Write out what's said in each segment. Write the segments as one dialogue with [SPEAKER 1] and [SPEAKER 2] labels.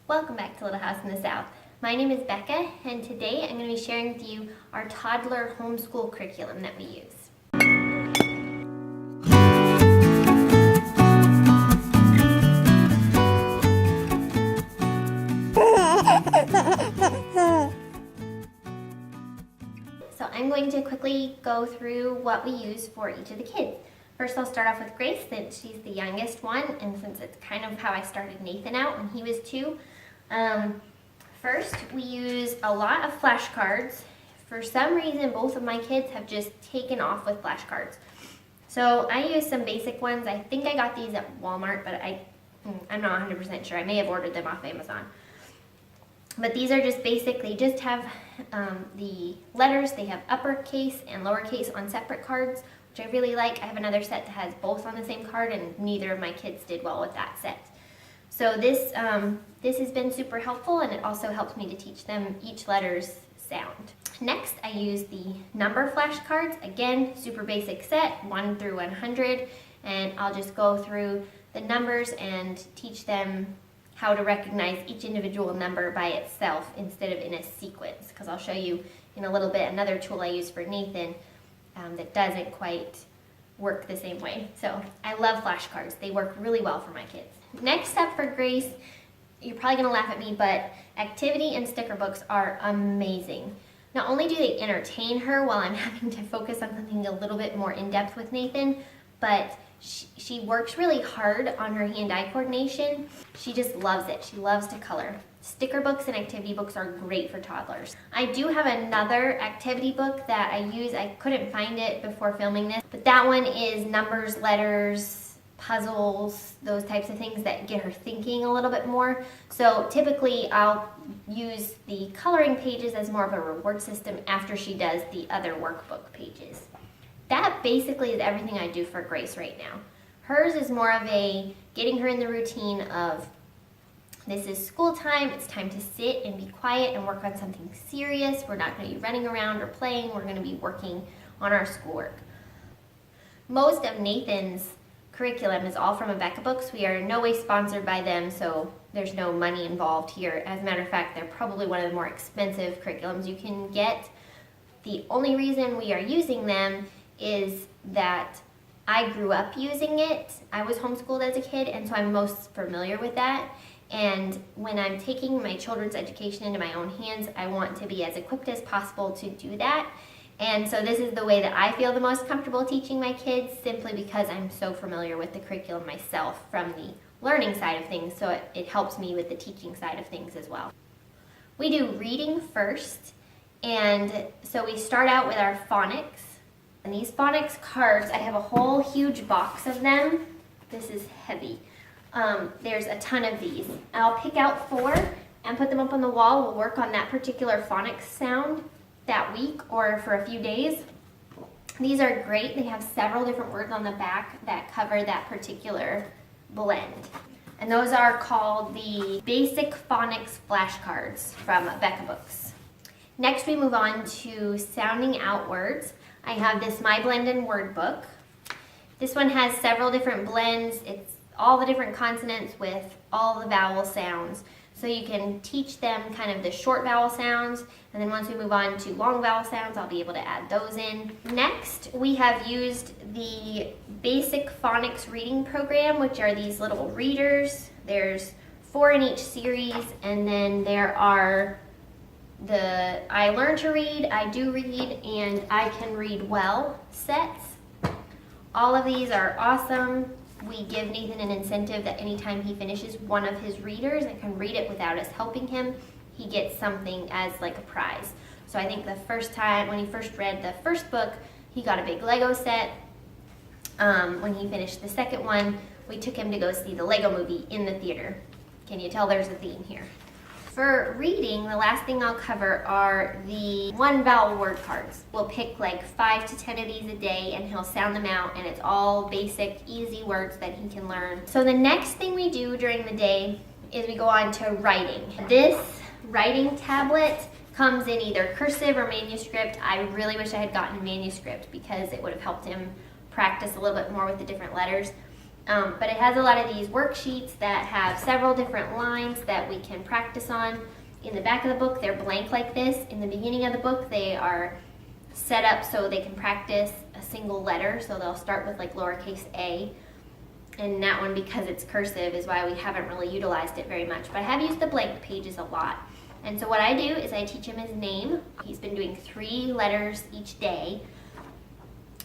[SPEAKER 1] Welcome back to Little House in the South. My name is Becca, and today I'm going to be sharing with you our toddler homeschool curriculum that we use. So I'm going to quickly go through what we use for each of the kids. First, I'll start off with Grace, since she's the youngest one, and since it's kind of how I started Nathan out when he was 2. First, we use a lot of flashcards. For some reason, both of my kids have just taken off with flashcards. So I use some basic ones. I think I got these at Walmart, but I'm not 100% sure. I may have ordered them off Amazon. But these are just basically, just have the letters. They have uppercase and lowercase on separate cards, which I really like. I have another set that has both on the same card, and neither of my kids did well with that set. So this has been super helpful, and it also helps me to teach them each letter's sound. Next, I use the number flashcards. Again, super basic set, 1 through 100, and I'll just go through the numbers and teach them how to recognize each individual number by itself instead of in a sequence, because I'll show you in a little bit another tool I use for Nathan that doesn't quite work the same way. So I love flashcards. They work really well for my kids. Next up for Grace, you're probably gonna laugh at me, but activity and sticker books are amazing. Not only do they entertain her while I'm having to focus on something a little bit more in-depth with Nathan, but she works really hard on her hand-eye coordination. She just loves it. She loves to color. Sticker books and activity books are great for toddlers. I do have another activity book that I use. I couldn't find it before filming this, but that one is numbers, letters, puzzles, those types of things that get her thinking a little bit more. So typically I'll use the coloring pages as more of a reward system after she does the other workbook pages. That basically is everything I do for Grace right now. Hers is more of a getting her in the routine of, this is school time, it's time to sit and be quiet and work on something serious. We're not going to be running around or playing, we're going to be working on our schoolwork. Most of Nathan's curriculum is all from Abeka books. We are in no way sponsored by them, so there's no money involved here. As a matter of fact, they're probably one of the more expensive curriculums you can get. The only reason we are using them is that I grew up using it. I was homeschooled as a kid, and so I'm most familiar with that. And when I'm taking my children's education into my own hands, I want to be as equipped as possible to do that. And so this is the way that I feel the most comfortable teaching my kids, simply because I'm so familiar with the curriculum myself from the learning side of things, so it helps me with the teaching side of things as well. We do reading first, and so we start out with our phonics. And these phonics cards, I have a whole huge box of them. This is heavy. There's a ton of these. I'll pick out 4 and put them up on the wall. We'll work on that particular phonics sound that week or for a few days. These are great. They have several different words on the back that cover that particular blend. And those are called the Basic Phonics Flashcards from Abeka Books. Next, we move on to sounding out words. I have this My Blendin' word book. This one has several different blends. It's all the different consonants with all the vowel sounds. So you can teach them kind of the short vowel sounds, and then once we move on to long vowel sounds, I'll be able to add those in. Next, we have used the Basic Phonics Reading Program, which are these little readers. There's 4 in each series, and then there are the I Learn to Read, I Do Read, and I Can Read Well sets. All of these are awesome. We give Nathan an incentive that anytime he finishes one of his readers and can read it without us helping him, he gets something as like a prize. So I think the first time, when he first read the first book, he got a big Lego set. When he finished the second one, we took him to go see the Lego movie in the theater. Can you tell there's a theme here? For reading, the last thing I'll cover are the 1 vowel word cards. We'll pick like 5 to 10 of these a day, and he'll sound them out, and it's all basic, easy words that he can learn. So the next thing we do during the day is we go on to writing. This writing tablet comes in either cursive or manuscript. I really wish I had gotten manuscript because it would have helped him practice a little bit more with the different letters. But it has a lot of these worksheets that have several different lines that we can practice on. In the back of the book, they're blank like this. In the beginning of the book, they are set up so they can practice a single letter. So they'll start with like lowercase a. And that one, because it's cursive, is why we haven't really utilized it very much. But I have used the blank pages a lot. And so what I do is I teach him his name. He's been doing 3 letters each day.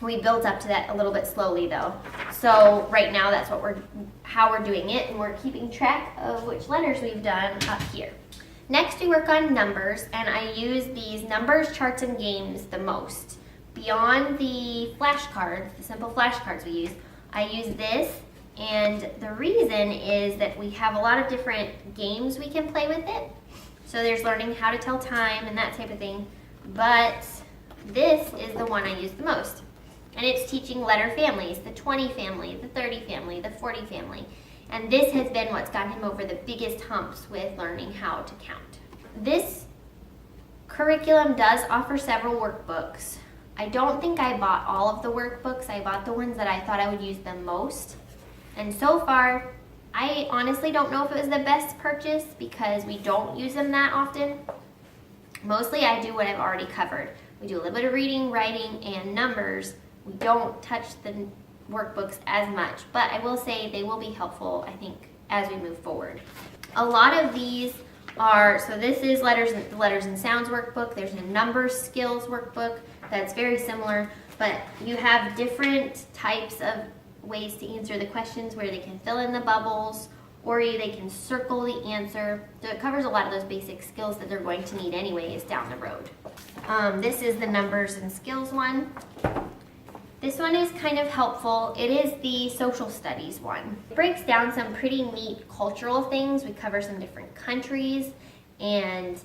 [SPEAKER 1] We built up to that a little bit slowly though. So right now that's how we're doing it, and we're keeping track of which letters we've done up here. Next we work on numbers, and I use these numbers, charts, and games the most. Beyond the flashcards, the simple flashcards we use, I use this, and the reason is that we have a lot of different games we can play with it. So there's learning how to tell time and that type of thing, but this is the one I use the most. And it's teaching letter families, the 20 family, the 30 family, the 40 family. And this has been what's gotten him over the biggest humps with learning how to count. This curriculum does offer several workbooks. I don't think I bought all of the workbooks. I bought the ones that I thought I would use the most. And so far, I honestly don't know if it was the best purchase because we don't use them that often. Mostly I do what I've already covered. We do a little bit of reading, writing, and numbers. We don't touch the workbooks as much, but I will say they will be helpful, I think, as we move forward. A lot of these are, so this is letters and sounds workbook. There's a numbers skills workbook that's very similar, but you have different types of ways to answer the questions where they can fill in the bubbles or they can circle the answer. So it covers a lot of those basic skills that they're going to need anyways down the road. This is the numbers and skills one. This one is kind of helpful. It is the social studies one. It breaks down some pretty neat cultural things. We cover some different countries and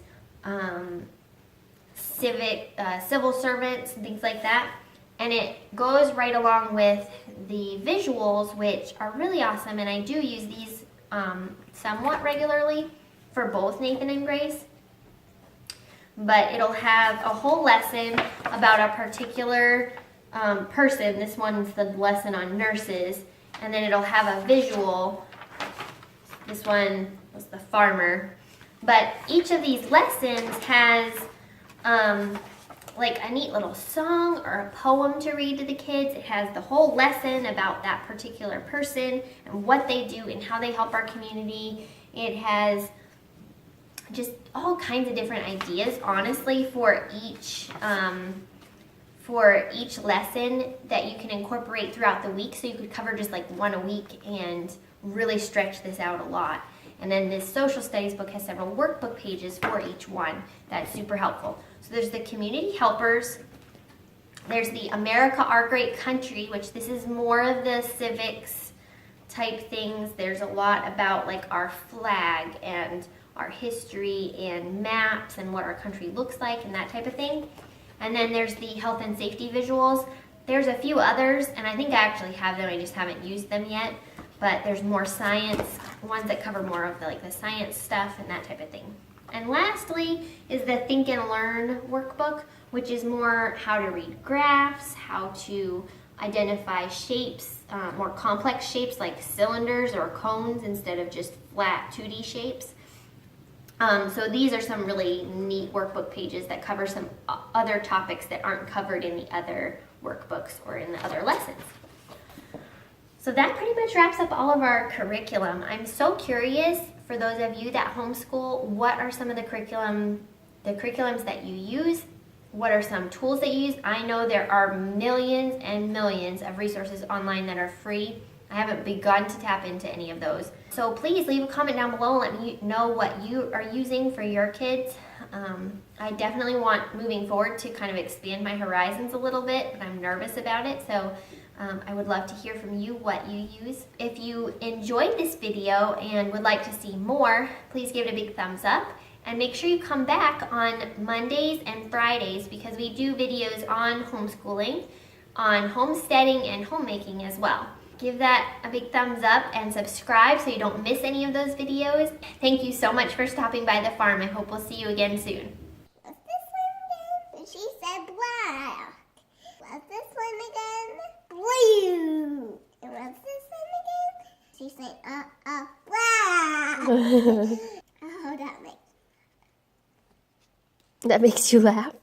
[SPEAKER 1] civil servants and things like that. And it goes right along with the visuals, which are really awesome. And I do use these somewhat regularly for both Nathan and Grace. But it'll have a whole lesson about a particular person. This one's the lesson on nurses, and then it'll have a visual. This one was the farmer. But each of these lessons has like a neat little song or a poem to read to the kids. It has the whole lesson about that particular person and what they do and how they help our community. It has just all kinds of different ideas, honestly, for each lesson that you can incorporate throughout the week. So you could cover just like one a week and really stretch this out a lot. And then this social studies book has several workbook pages for each one. That's super helpful. So there's the community helpers. There's the America Our Great Country, which this is more of the civics type things. There's a lot about like our flag and our history and maps and what our country looks like and that type of thing. And then there's the health and safety visuals. There's a few others, and I think I actually have them, I just haven't used them yet. But there's more science, ones that cover more of the science stuff and that type of thing. And lastly is the Think and Learn workbook, which is more how to read graphs, how to identify shapes, more complex shapes like cylinders or cones instead of just flat 2D shapes. So these are some really neat workbook pages that cover some other topics that aren't covered in the other workbooks or in the other lessons. So that pretty much wraps up all of our curriculum. I'm so curious, for those of you that homeschool, what are some of the curriculums that you use? What are some tools that you use? I know there are millions and millions of resources online that are free. I haven't begun to tap into any of those. So please leave a comment down below and let me know what you are using for your kids. I definitely want, moving forward, to kind of expand my horizons a little bit, but I'm nervous about it. So I would love to hear from you what you use. If you enjoyed this video and would like to see more, please give it a big thumbs up. And make sure you come back on Mondays and Fridays because we do videos on homeschooling, on homesteading, and homemaking as well. Give that a big thumbs up and subscribe so you don't miss any of those videos. Thank you so much for stopping by the farm. I hope we'll see you again soon.
[SPEAKER 2] What's this one again? She said black. What's this one again? Blue. And what's this one again? She said, black. Oh, that makes
[SPEAKER 3] That makes you laugh?